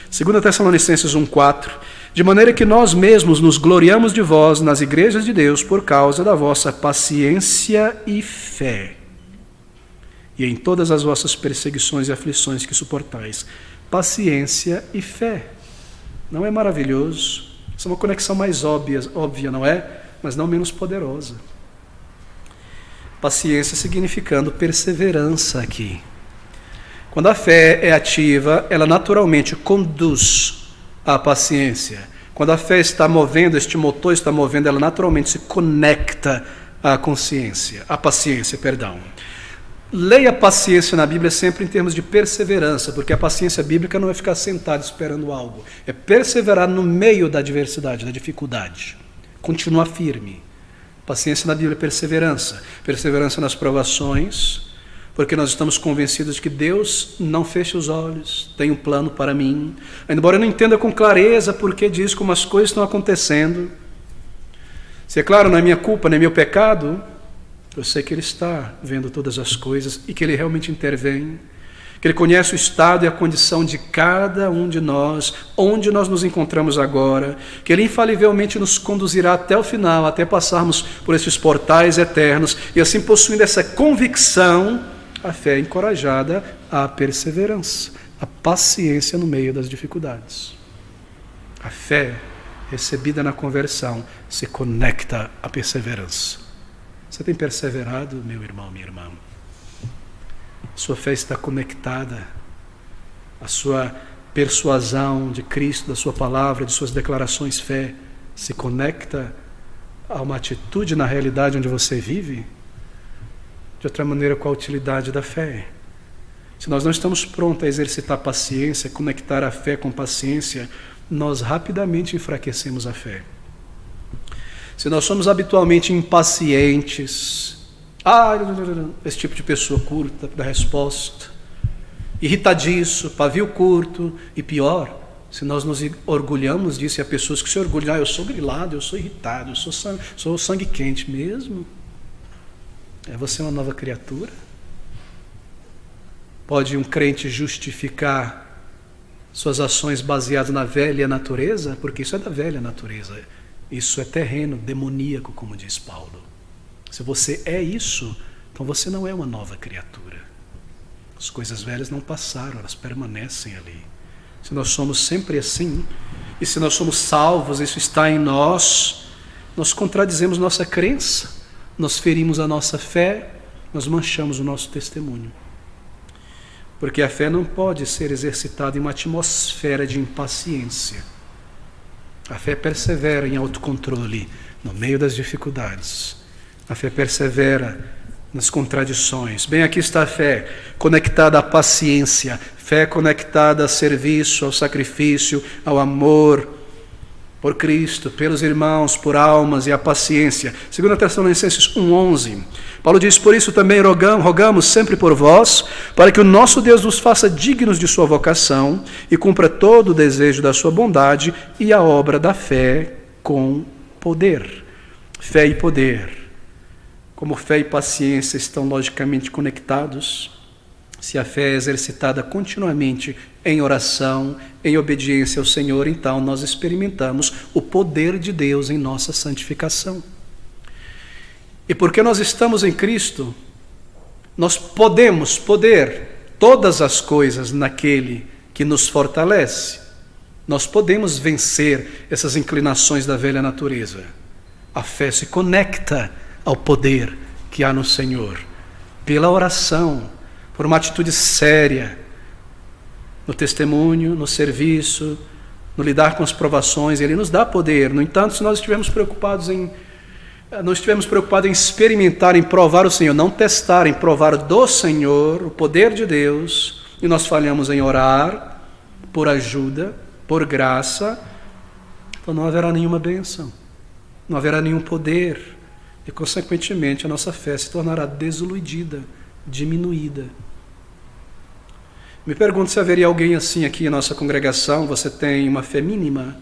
2 Tessalonicenses 1,4. De maneira que nós mesmos nos gloriamos de vós nas igrejas de Deus por causa da vossa paciência e fé, e em todas as vossas perseguições e aflições que suportais. Paciência e fé. Não é maravilhoso? Isso é uma conexão mais óbvia, não é? Mas não menos poderosa. Paciência significando perseverança aqui. Quando a fé é ativa, ela naturalmente conduz à paciência. Quando a fé está movendo, este motor está movendo, ela naturalmente se conecta à paciência. Leia paciência na Bíblia sempre em termos de perseverança, porque a paciência bíblica não é ficar sentado esperando algo, é perseverar no meio da adversidade, da dificuldade, continuar firme. Paciência na Bíblia é perseverança. Perseverança nas provações, porque nós estamos convencidos de que Deus não fecha os olhos, tem um plano para mim. Embora eu não entenda com clareza por que diz como as coisas estão acontecendo. Se é claro, não é minha culpa, nem meu pecado, eu sei que Ele está vendo todas as coisas e que Ele realmente intervém. Que Ele conhece o estado e a condição de cada um de nós, onde nós nos encontramos agora, que Ele infalivelmente nos conduzirá até o final, até passarmos por esses portais eternos, e assim possuindo essa convicção, a fé é encorajada à perseverança, à paciência no meio das dificuldades. A fé recebida na conversão se conecta à perseverança. Você tem perseverado, meu irmão, minha irmã? Sua fé está conectada à sua persuasão de Cristo, da sua palavra, de suas declarações fé, se conecta a uma atitude na realidade onde você vive? De outra maneira, qual a utilidade da fé? Se nós não estamos prontos a exercitar paciência, conectar a fé com paciência, nós rapidamente enfraquecemos a fé. Se nós somos habitualmente impacientes, esse tipo de pessoa curta da resposta, irritadiço, pavio curto, e pior, se nós nos orgulhamos disso, e há pessoas que se orgulham, eu sou grilado, eu sou irritado, eu sou sangue quente mesmo. É você uma nova criatura? Pode um crente justificar suas ações baseadas na velha natureza? Porque isso é da velha natureza, isso é terreno, demoníaco, como diz Paulo. Se você é isso, então você não é uma nova criatura. As coisas velhas não passaram, elas permanecem ali. Se nós somos sempre assim, e se nós somos salvos, isso está em nós, nós contradizemos nossa crença, nós ferimos a nossa fé, nós manchamos o nosso testemunho. Porque a fé não pode ser exercitada em uma atmosfera de impaciência. A fé persevera em autocontrole no meio das dificuldades. A fé persevera nas contradições. Bem, aqui está a fé conectada à paciência, fé conectada a serviço, ao sacrifício, ao amor por Cristo, pelos irmãos, por almas e a paciência. 2 Tessalonicenses 1:11. Paulo diz: por isso também rogamos sempre por vós, para que o nosso Deus nos faça dignos de sua vocação e cumpra todo o desejo da sua bondade e a obra da fé com poder. Fé e poder. Como fé e paciência estão logicamente conectados, se a fé é exercitada continuamente em oração, em obediência ao Senhor, então nós experimentamos o poder de Deus em nossa santificação. E porque nós estamos em Cristo, nós podemos todas as coisas naquele que nos fortalece. Nós podemos vencer essas inclinações da velha natureza. A fé se conecta ao poder que há no Senhor, pela oração, por uma atitude séria, no testemunho, no serviço, no lidar com as provações. Ele nos dá poder. No entanto, se nós estivermos preocupados em experimentar, em provar o Senhor, não testar, em provar do Senhor, o poder de Deus, e nós falhamos em orar por ajuda, por graça, então não haverá nenhuma bênção, não haverá nenhum poder, e consequentemente a nossa fé se tornará desiludida, diminuída. Me pergunto se haveria alguém assim aqui em nossa congregação. Você tem uma fé mínima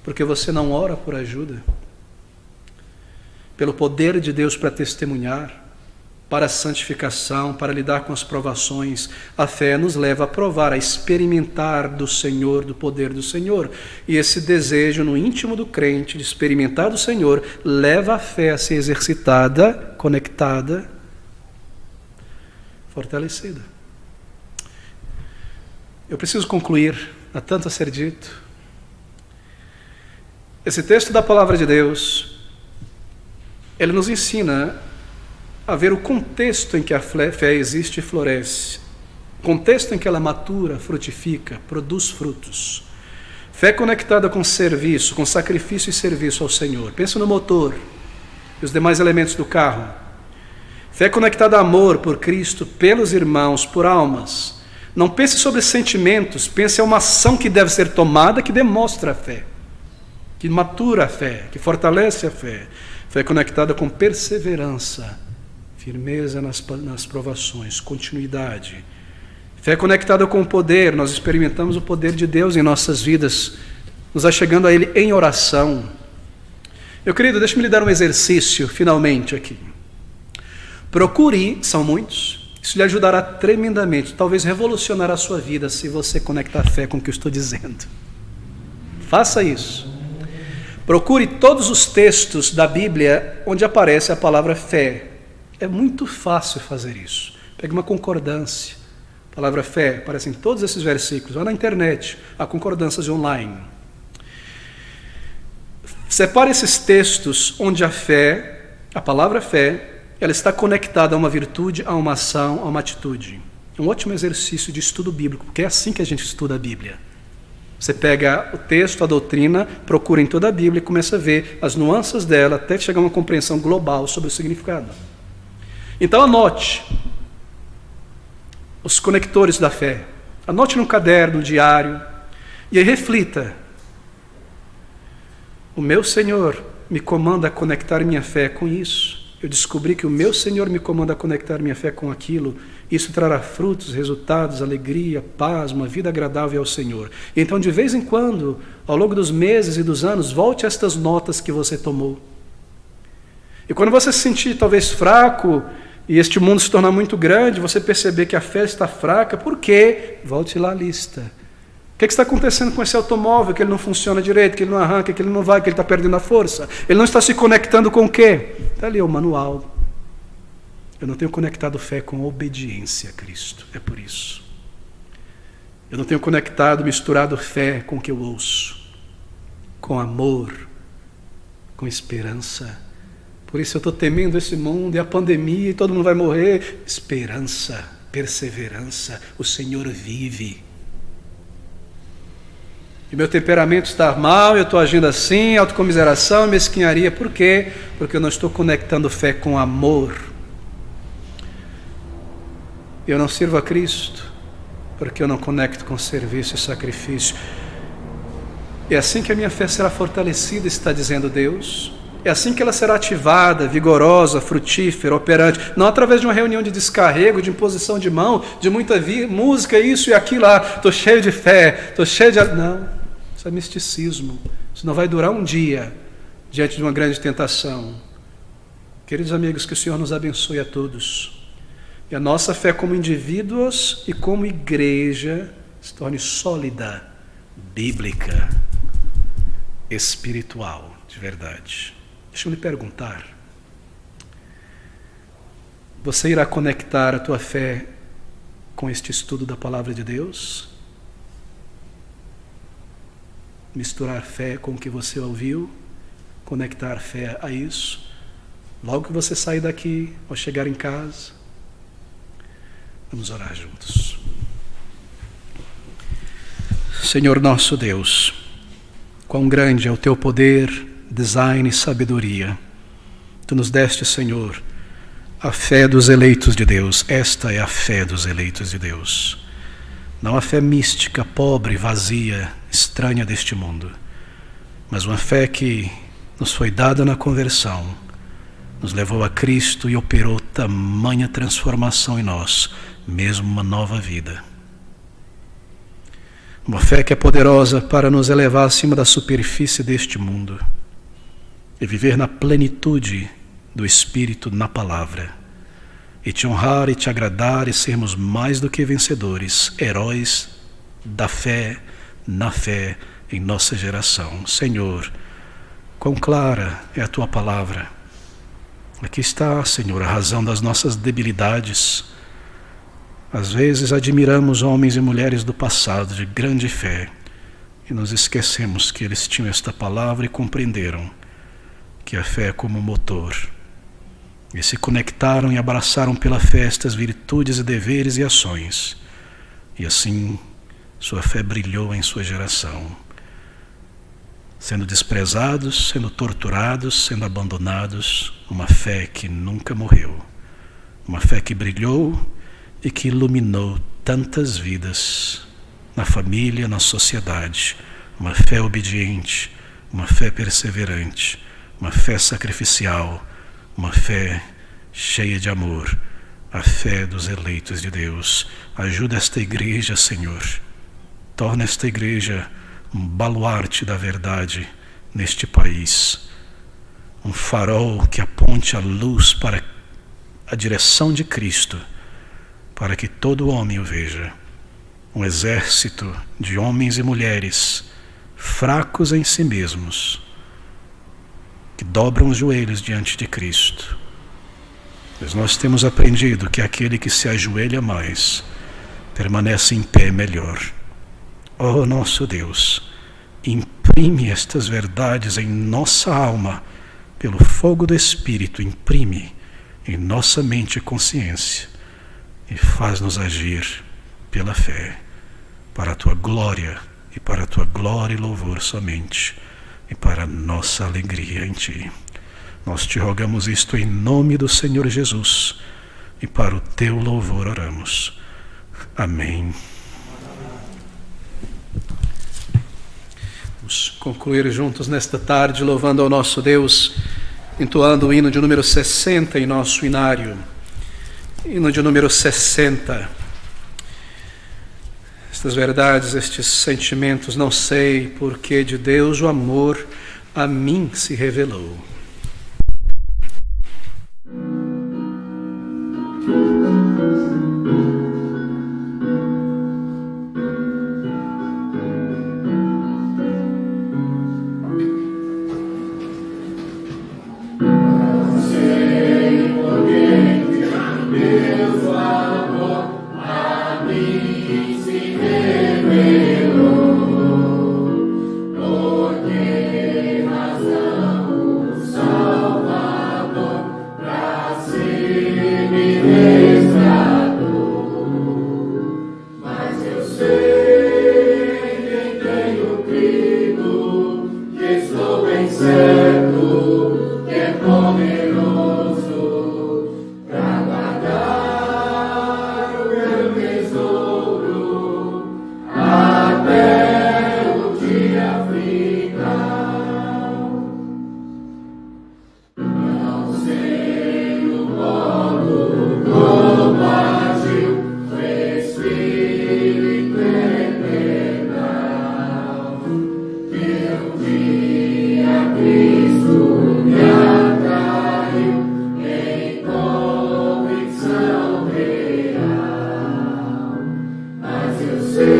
porque você não ora por ajuda, pelo poder de Deus para testemunhar, para a santificação, para lidar com as provações. A fé nos leva a provar, a experimentar do Senhor, do poder do Senhor. E esse desejo no íntimo do crente de experimentar do Senhor leva a fé a ser exercitada, conectada, fortalecida. Eu preciso concluir, há tanto a ser dito. Esse texto da palavra de Deus, ele nos ensina a ver o contexto em que a fé existe e floresce, o contexto em que ela matura, frutifica, produz frutos. Fé conectada com serviço, com sacrifício e serviço ao Senhor. Pensa no motor e os demais elementos do carro. Fé conectada a amor por Cristo, pelos irmãos, por almas. Não pense sobre sentimentos, pense em uma ação que deve ser tomada, que demonstra a fé, que matura a fé, que fortalece a fé. Fé conectada com perseverança, firmeza nas provações, continuidade. Fé conectada com o poder. Nós experimentamos o poder de Deus em nossas vidas, nos achegando a Ele em oração. Meu querido, deixe-me lhe dar um exercício, finalmente, aqui. Procure, são muitos, isso lhe ajudará tremendamente, talvez revolucionar a sua vida, se você conectar a fé com o que eu estou dizendo. Faça isso. Procure todos os textos da Bíblia onde aparece a palavra fé. É muito fácil fazer isso. Pegue uma concordância. A palavra fé aparece em todos esses versículos. Vá na internet, há concordâncias online. Separe esses textos onde a fé, a palavra fé, ela está conectada a uma virtude, a uma ação, a uma atitude. É um ótimo exercício de estudo bíblico, porque é assim que a gente estuda a Bíblia. Você pega o texto, a doutrina, procura em toda a Bíblia e começa a ver as nuances dela, até chegar a uma compreensão global sobre o significado. Então anote os conectores da fé. Anote num caderno, diário, e aí reflita. O meu Senhor me comanda a conectar minha fé com isso. Eu descobri que o meu Senhor me comanda a conectar minha fé com aquilo. Isso trará frutos, resultados, alegria, paz, uma vida agradável ao Senhor. Então, de vez em quando, ao longo dos meses e dos anos, volte a estas notas que você tomou. E quando você se sentir talvez fraco, e este mundo se tornar muito grande, você perceber que a fé está fraca, por quê? Volte lá à lista. O que está acontecendo com esse automóvel, que ele não funciona direito, que ele não arranca, que ele não vai, que ele está perdendo a força? Ele não está se conectando com o quê? Está ali o manual. Eu não tenho conectado fé com obediência a Cristo, é por isso. Eu não tenho conectado, misturado fé com o que eu ouço, com amor, com esperança. Por isso eu estou temendo esse mundo e a pandemia e todo mundo vai morrer. Esperança, perseverança. O Senhor vive. E meu temperamento está mal, eu estou agindo assim, autocomiseração, mesquinharia. Por quê? Porque eu não estou conectando fé com amor. Eu não sirvo a Cristo porque eu não conecto com serviço e sacrifício. É assim que a minha fé será fortalecida, está dizendo Deus. É assim que ela será ativada, vigorosa, frutífera, operante. Não através de uma reunião de descarrego, de imposição de mão, de muita música, isso e aquilo lá. Estou cheio de fé, estou cheio de... Não, isso é misticismo. Isso não vai durar um dia diante de uma grande tentação. Queridos amigos, que o Senhor nos abençoe a todos. E a nossa fé como indivíduos e como igreja se torne sólida, bíblica, espiritual, de verdade. Deixa eu lhe perguntar. Você irá conectar a tua fé com este estudo da Palavra de Deus? Misturar fé com o que você ouviu? Conectar fé a isso? Logo que você sair daqui, ao chegar em casa, vamos orar juntos. Senhor nosso Deus, quão grande é o teu poder, design e sabedoria. Tu nos deste, Senhor, a fé dos eleitos de Deus. Esta é a fé dos eleitos de Deus. Não a fé mística, pobre, vazia, estranha deste mundo, mas uma fé que nos foi dada na conversão, nos levou a Cristo e operou tamanha transformação em nós, mesmo uma nova vida. Uma fé que é poderosa para nos elevar acima da superfície deste mundo e viver na plenitude do Espírito na palavra, e te honrar e te agradar e sermos mais do que vencedores, heróis da fé, na fé, em nossa geração. Senhor, quão clara é a tua palavra. Aqui está, Senhor, a razão das nossas debilidades. Às vezes admiramos homens e mulheres do passado de grande fé e nos esquecemos que eles tinham esta palavra e compreenderam que a fé é como motor. E se conectaram e abraçaram pela fé estas virtudes e deveres e ações. E assim sua fé brilhou em sua geração. Sendo desprezados, sendo torturados, sendo abandonados, uma fé que nunca morreu. Uma fé que brilhou e que iluminou tantas vidas na família, na sociedade. Uma fé obediente, uma fé perseverante, uma fé sacrificial, uma fé cheia de amor, a fé dos eleitos de Deus. Ajuda esta igreja, Senhor. Torna esta igreja um baluarte da verdade neste país. Um farol que aponte a luz para a direção de Cristo, para que todo homem o veja. Um exército de homens e mulheres fracos em si mesmos, que dobram os joelhos diante de Cristo. Mas nós temos aprendido que aquele que se ajoelha mais permanece em pé melhor. Oh, nosso Deus, imprime estas verdades em nossa alma pelo fogo do Espírito, imprime em nossa mente e consciência e faz-nos agir pela fé, para a tua glória e para a tua glória e louvor somente, e para a nossa alegria em ti. Nós te rogamos isto em nome do Senhor Jesus, e para o teu louvor oramos. Amém. Vamos concluir juntos nesta tarde, louvando ao nosso Deus, entoando o hino de número 60 em nosso inário. Hino de número 60. Estas verdades, estes sentimentos, não sei porque de Deus o amor a mim se revelou. Por que razão Deus.